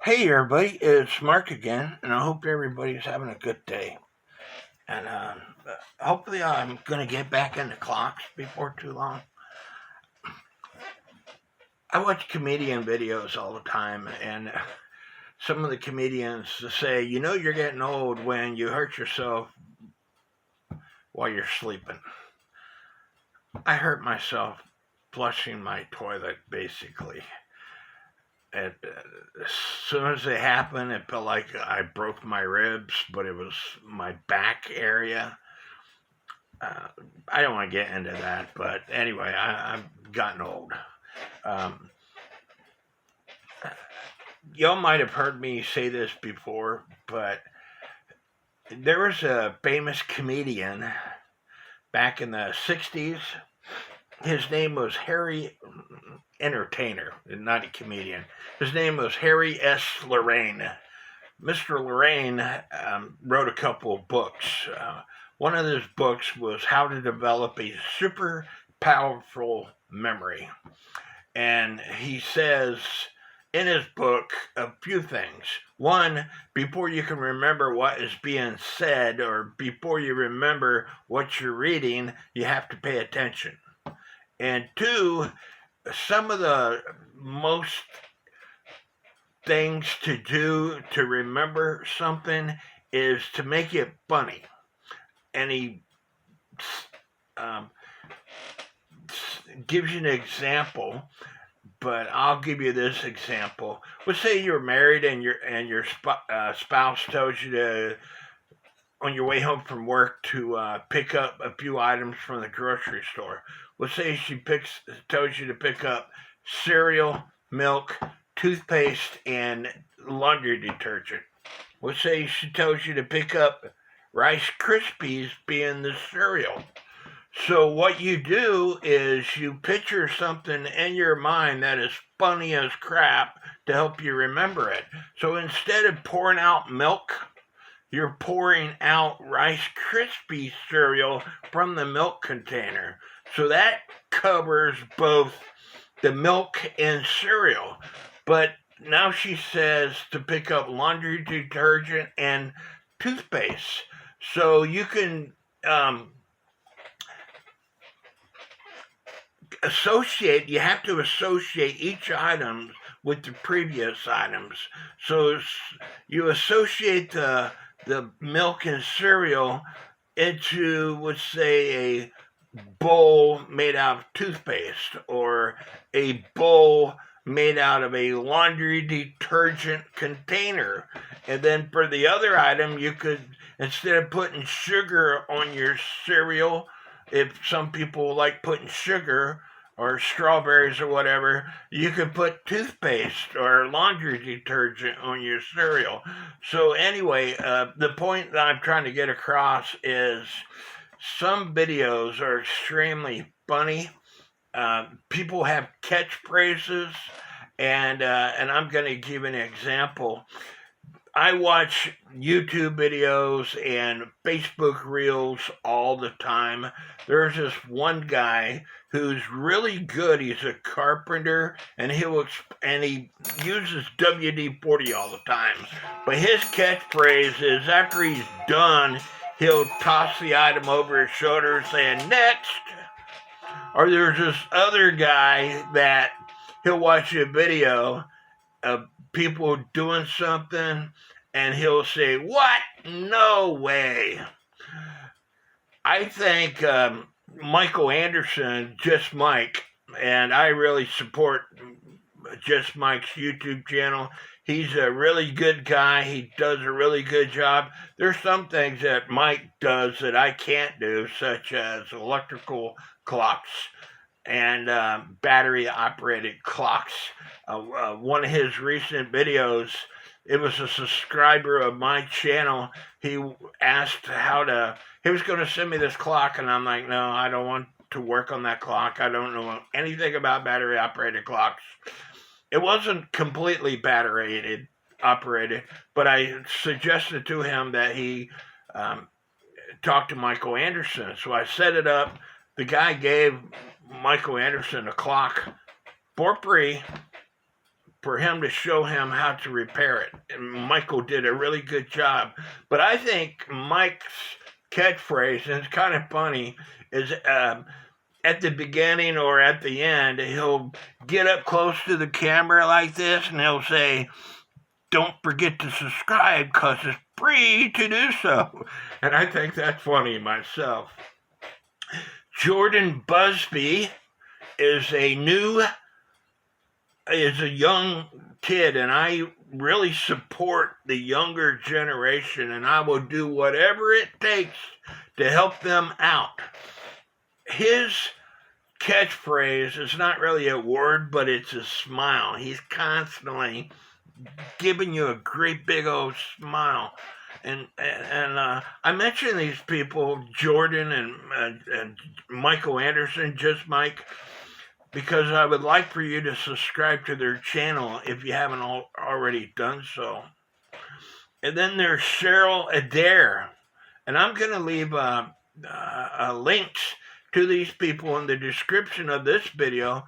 Hey everybody, it's Mark again, and I hope everybody's having a good day. And hopefully, I'm going to get back into clocks before too long. I watch comedian videos all the time, and some of the comedians say, you're getting old when you hurt yourself while you're sleeping. I hurt myself flushing my toilet, basically. As soon as it happened, it felt like I broke my ribs, but it was my back area. Uh, I don't want to get into that, but anyway, I've gotten old. Um, y'all might have heard me say this before, but there was a famous comedian back in the 60s. His name was Harry Entertainer, not a comedian. His name was Harry S. Lorraine. Mr. Lorraine wrote a couple of books. One of his books was How to Develop a Super Powerful Memory. And he says in his book a few things. One, before you can remember what is being said or before you remember what you're reading, you have to pay attention. And two, some of the most things to do to remember something is to make it funny. And he gives you an example, but I'll give you this example. Let's say you're married and your spouse tells you to, on your way home from work, to pick up a few items from the grocery store. Let's say she tells you to pick up cereal, milk, toothpaste, and laundry detergent. Let's say she tells you to pick up Rice Krispies, being the cereal. So what you do is you picture something in your mind that is funny as crap to help you remember it. So instead of pouring out milk, you're pouring out Rice Krispies cereal from the milk container. So that covers both the milk and cereal. But now she says to pick up laundry detergent and toothpaste. So you can you have to associate each item with the previous items. So you associate the milk and cereal into, let's say, a bowl made out of toothpaste or a bowl made out of a laundry detergent container. And then for the other item, you could, instead of putting sugar on your cereal, if some people like putting sugar or strawberries or whatever, you could put toothpaste or laundry detergent on your cereal. So anyway, the point that I'm trying to get across is some videos are extremely funny. People have catchphrases, and I'm going to give an example. I watch YouTube videos and Facebook Reels all the time. There's this one guy who's really good. He's a carpenter, and he uses WD-40 all the time. But his catchphrase is, after he's done, he'll toss the item over his shoulder saying, "Next." Or there's this other guy that he'll watch a video of people doing something, and he'll say, "What? No way." I think Michael Anderson, Just Mike, and I really support Just Mike's YouTube channel. He's a really good guy. He does a really good job. There's some things that Mike does that I can't do, such as electrical clocks and battery-operated clocks. One of his recent videos, it was a subscriber of my channel. He asked he was going to send me this clock, and I'm like, no, I don't want to work on that clock. I don't know anything about battery-operated clocks. It wasn't completely battery operated, but I suggested to him that he talk to Michael Anderson. So I set it up. The guy gave Michael Anderson a clock for free, for him to show him how to repair it. And Michael did a really good job. But I think Mike's catchphrase, and it's kind of funny, is at the beginning or at the end, he'll get up close to the camera like this and he'll say, "Don't forget to subscribe because it's free to do so." And I think that's funny myself. Jordan Busby is a young kid, and I really support the younger generation, and I will do whatever it takes to help them out. His catchphrase is not really a word, but it's a smile. He's constantly giving you a great big old smile. And I mentioned these people, Jordan and Michael Anderson, just Mike, because I would like for you to subscribe to their channel if you haven't already done so. And then there's Cheryl Adair, and I'm going to leave links to these people in the description of this video.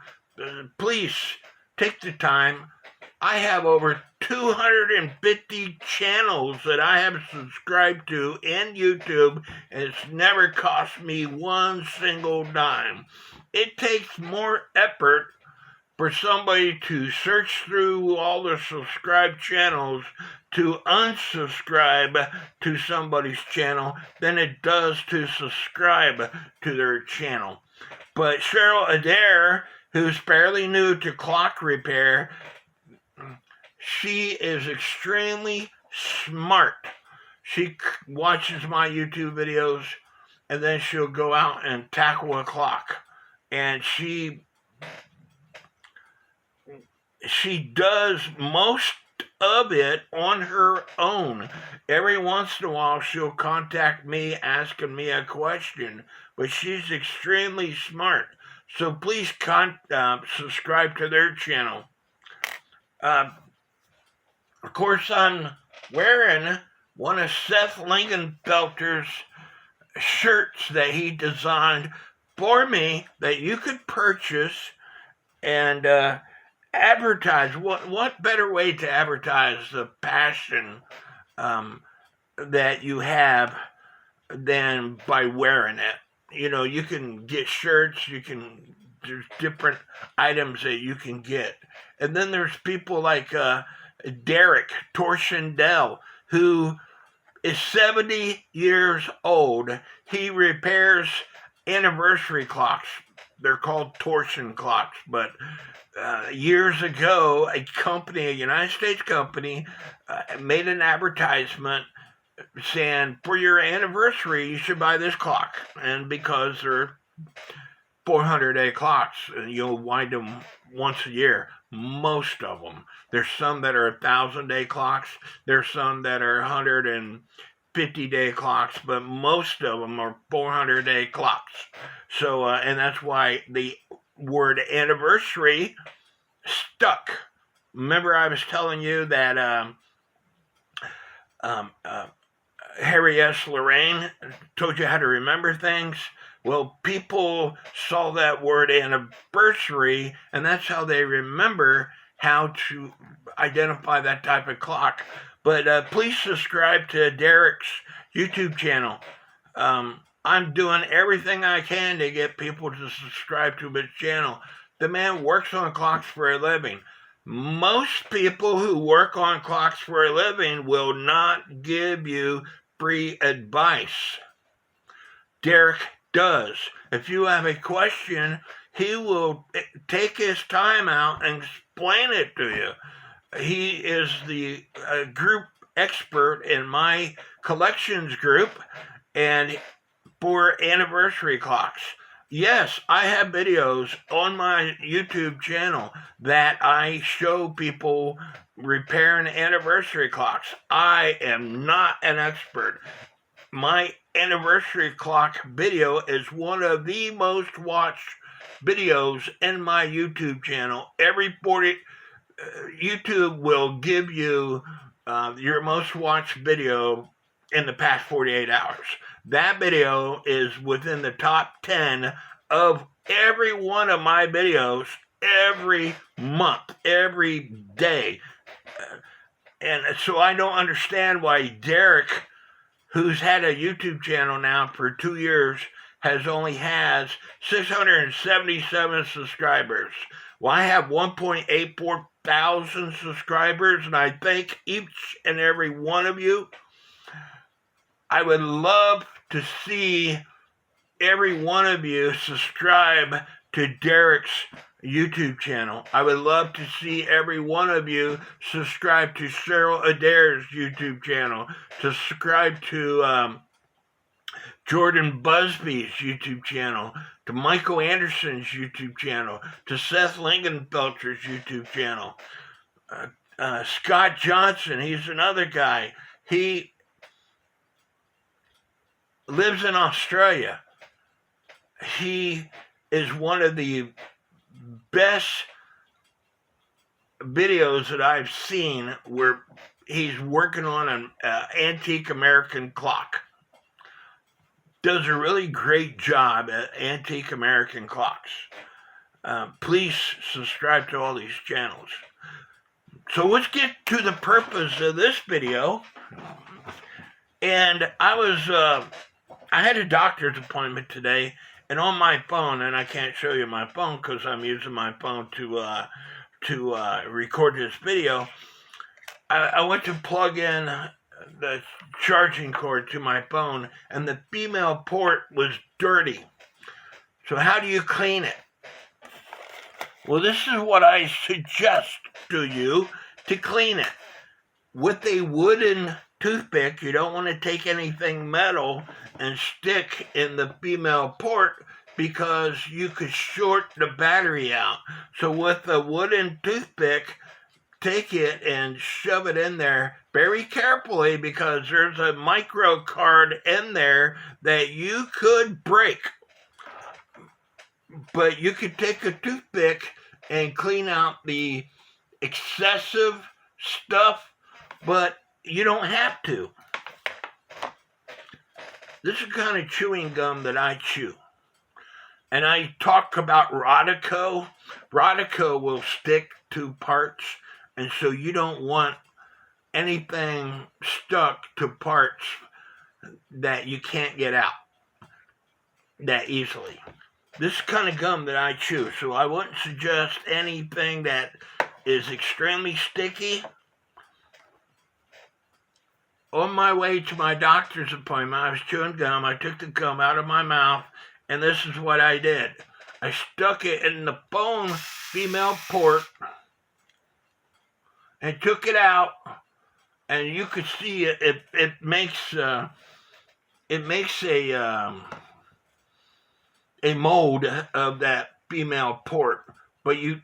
Please take the time. I have over 250 channels that I have subscribed to in YouTube, and it's never cost me one single dime. It takes more effort for somebody to search through all the subscribed channels to unsubscribe to somebody's channel than it does to subscribe to their channel. But Cheryl Adair, who's fairly new to clock repair, she is extremely smart. She watches my YouTube videos, and then she'll go out and tackle a clock. And she does most of it on her own. Every once in a while, she'll contact me asking me a question, but she's extremely smart. So please subscribe to their channel. Of course, I'm wearing one of Seth Lingenfelter's shirts that he designed for me that you could purchase and advertise. What better way to advertise the passion that you have than by wearing it? You know, you can get shirts, there's different items that you can get. And then there's people like Derek Torshindell, who is 70 years old. He repairs anniversary clocks. They're called torsion clocks, but years ago, a United States company, made an advertisement saying, for your anniversary, you should buy this clock. And because they're 400-day clocks, you'll wind them once a year. Most of them. There's some that are 1,000-day clocks. There's some that are 150-day clocks, but most of them are 400-day clocks. So, and that's why the word anniversary stuck. Remember, I was telling you that Harry S. Lorraine told you how to remember things. Well, people saw that word anniversary, and that's how they remember how to identify that type of clock. But please subscribe to Derek's YouTube channel. I'm doing everything I can to get people to subscribe to his channel. The man works on clocks for a living. Most people who work on clocks for a living will not give you free advice. Derek does. If you have a question, he will take his time out and explain it to you. He is the group expert in my collections group and for anniversary clocks. Yes, I have videos on my YouTube channel that I show people repairing anniversary clocks. I am not an expert. My anniversary clock video is one of the most watched videos in my YouTube channel. YouTube will give you your most watched video in the past 48 hours. That video is within the top 10 of every one of my videos every month, every day. And so I don't understand why Derek, who's had a YouTube channel now for 2 years, has 677 subscribers. Well, I have 1.84 thousand subscribers, and I thank each and every one of you. I would love to see every one of you subscribe to Derek's YouTube channel. I would love to see every one of you subscribe to Cheryl Adair's YouTube channel, to subscribe to Jordan Busby's YouTube channel, to Michael Anderson's YouTube channel, to Seth Lingenfelter's YouTube channel. Scott Johnson, he's another guy. He lives in Australia. He is one of the best videos that I've seen where he's working on an antique American clock. Does a really great job at antique American clocks. Please subscribe to all these channels. So let's get to the purpose of this video. And I had a doctor's appointment today, and on my phone, and I can't show you my phone because I'm using my phone to record this video. I went to plug in the charging cord to my phone, and the female port was dirty. So how do you clean it? Well, this is what I suggest to you to clean it. With a wooden toothpick, you don't want to take anything metal and stick in the female port because you could short the battery out. So with a wooden toothpick, take it and shove it in there very carefully because there's a micro card in there that you could break. But you could take a toothpick and clean out the excessive stuff, but you don't have to. This is the kind of chewing gum that I chew. And I talk about Rodico. Rodico will stick to parts, and so you don't want anything stuck to parts that you can't get out that easily. This is kind of gum that I chew, so I wouldn't suggest anything that is extremely sticky. On my way to my doctor's appointment, I was chewing gum. I took the gum out of my mouth, and this is what I did. I stuck it in the phone female port and took it out, and you could see it makes a mold of that female port, but you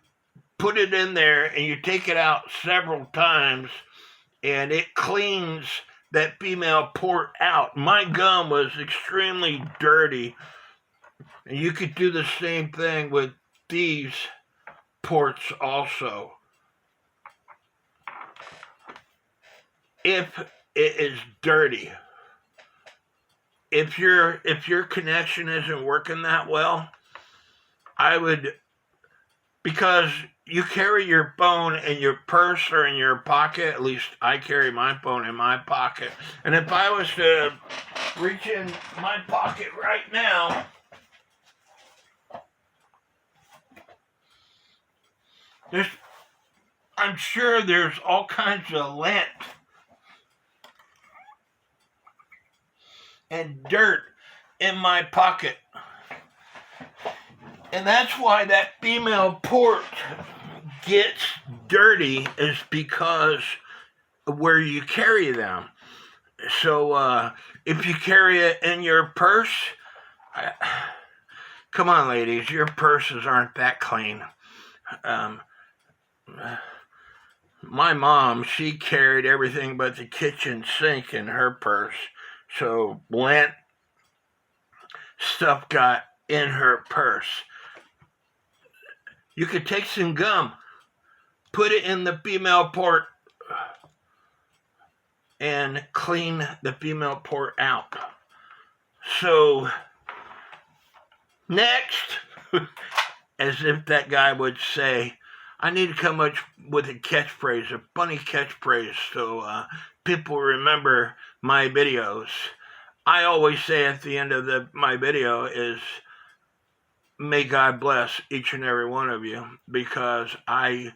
put it in there and you take it out several times, and it cleans that female port out. My gum was extremely dirty, and you could do the same thing with these ports also. If it is dirty, if your connection isn't working that well, I would, because you carry your phone in your purse or in your pocket. At least I carry my phone in my pocket. And if I was to reach in my pocket right now, I'm sure there's all kinds of lint and dirt in my pocket. And that's why that female port gets dirty, is because of where you carry them. So if you carry it in your purse, come on ladies, your purses aren't that clean. My mom, she carried everything but the kitchen sink in her purse. So lint stuff got in her purse. You could take some gum, put it in the female port, and clean the female port out. So next, as if that guy would say, I need to come up with a catchphrase, a funny catchphrase, so people remember my videos. I always say at the end of my video is, may God bless each and every one of you, because I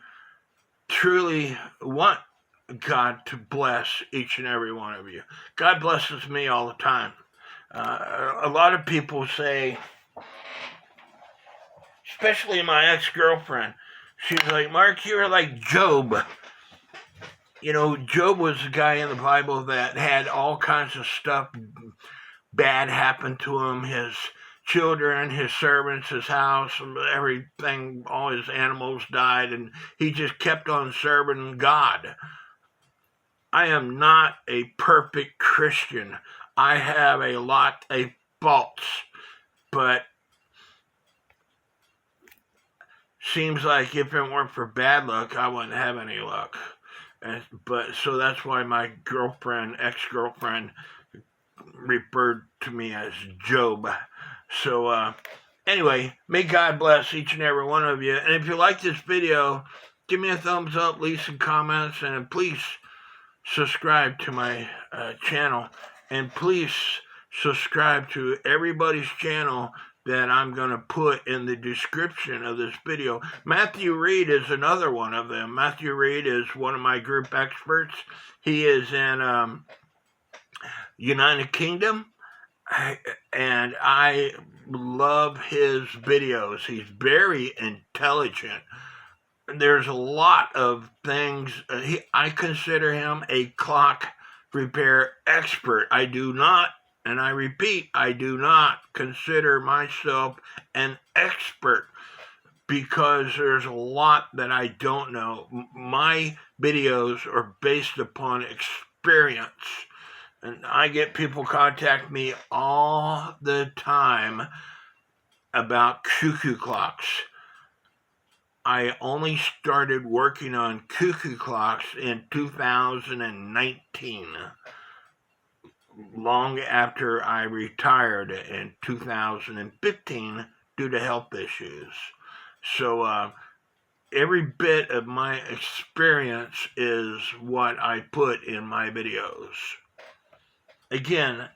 truly want God to bless each and every one of you. God blesses me all the time. A lot of people say, especially my ex-girlfriend, she's like, Mark, you're like Job. You know, Job was the guy in the Bible that had all kinds of stuff bad happen to him. His children, his servants, his house, everything, all his animals died, and he just kept on serving God. I am not a perfect Christian. I have a lot of faults, but seems like if it weren't for bad luck, I wouldn't have any luck. So that's why my ex-girlfriend, referred to me as Job. So anyway, may God bless each and every one of you. And if you like this video, give me a thumbs up, leave some comments, and please subscribe to my channel. And please subscribe to everybody's channel that I'm going to put in the description of this video. Matthew Reed is another one of them. Matthew Reed is one of my group experts. He is in United Kingdom, and I love his videos. He's very intelligent. There's a lot of things. I consider him a clock repair expert. I do not, and I repeat, I do not consider myself an expert, because there's a lot that I don't know. My videos are based upon experience. And I get people contact me all the time about cuckoo clocks. I only started working on cuckoo clocks in 2019, long after I retired in 2015 due to health issues. So every bit of my experience is what I put in my videos. Again,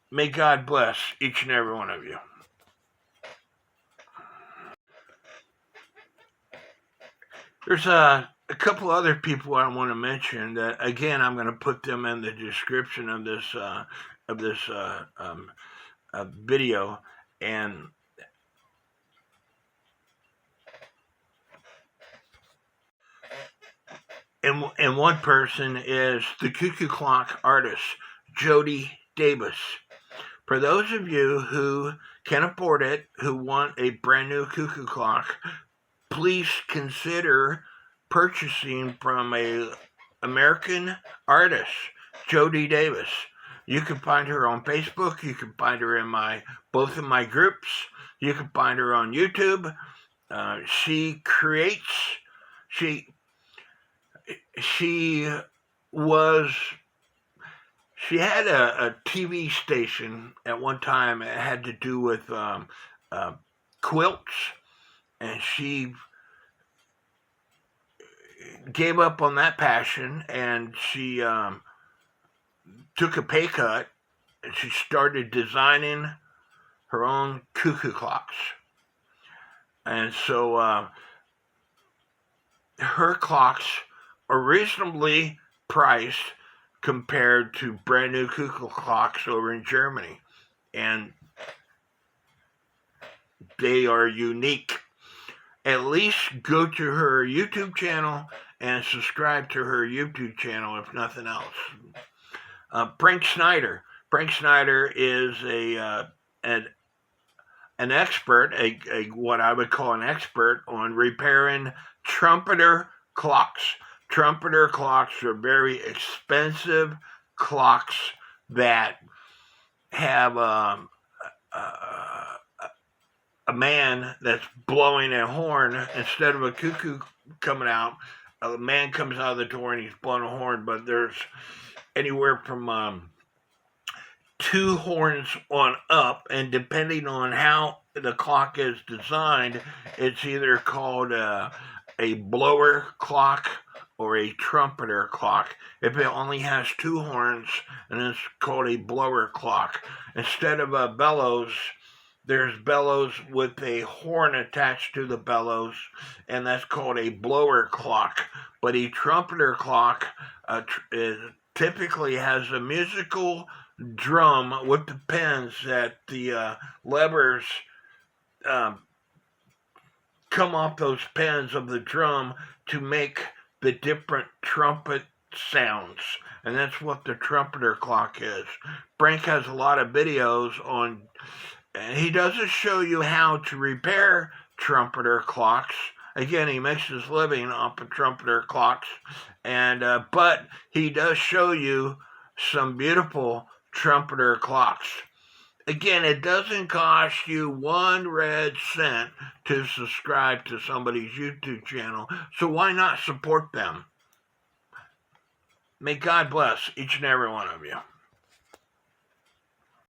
may God bless each and every one of you. There's a couple other people I want to mention that, again, I'm going to put them in the description of this video. And one person is the cuckoo clock artist, Jody Davis. For those of you who can afford it, who want a brand new cuckoo clock, please consider purchasing from a American artist, Jody Davis. You can find her on Facebook. You can find her in both of my groups. You can find her on YouTube. She had a TV station at one time. It had to do with quilts, and she gave up on that passion, and she took a pay cut, and she started designing her own cuckoo clocks. And so her clocks are reasonably priced compared to brand new cuckoo clocks over in Germany, and they are unique. At least go to her YouTube channel and subscribe to her YouTube channel, if nothing else. Frank Snyder. Frank Snyder is an expert, what I would call an expert on repairing trumpeter clocks. Trumpeter clocks are very expensive clocks that have a man that's blowing a horn instead of a cuckoo coming out. A man comes out of the door and he's blowing a horn, but there's anywhere from 2 horns on up, and depending on how the clock is designed, it's either called a blower clock or a trumpeter clock. If it only has 2 horns, and it's called a blower clock. Instead of a bellows, there's bellows with a horn attached to the bellows, and that's called a blower clock. But a trumpeter clock typically has a musical drum with the pins that the levers come off those pins of the drum to make the different trumpet sounds. And that's what the trumpeter clock is. Frank has a lot of videos on, and he doesn't show you how to repair trumpeter clocks. Again, he makes his living off of trumpeter clocks, and but he does show you some beautiful trumpeter clocks. Again, it doesn't cost you 1 red cent to subscribe to somebody's YouTube channel, so why not support them? May God bless each and every one of you.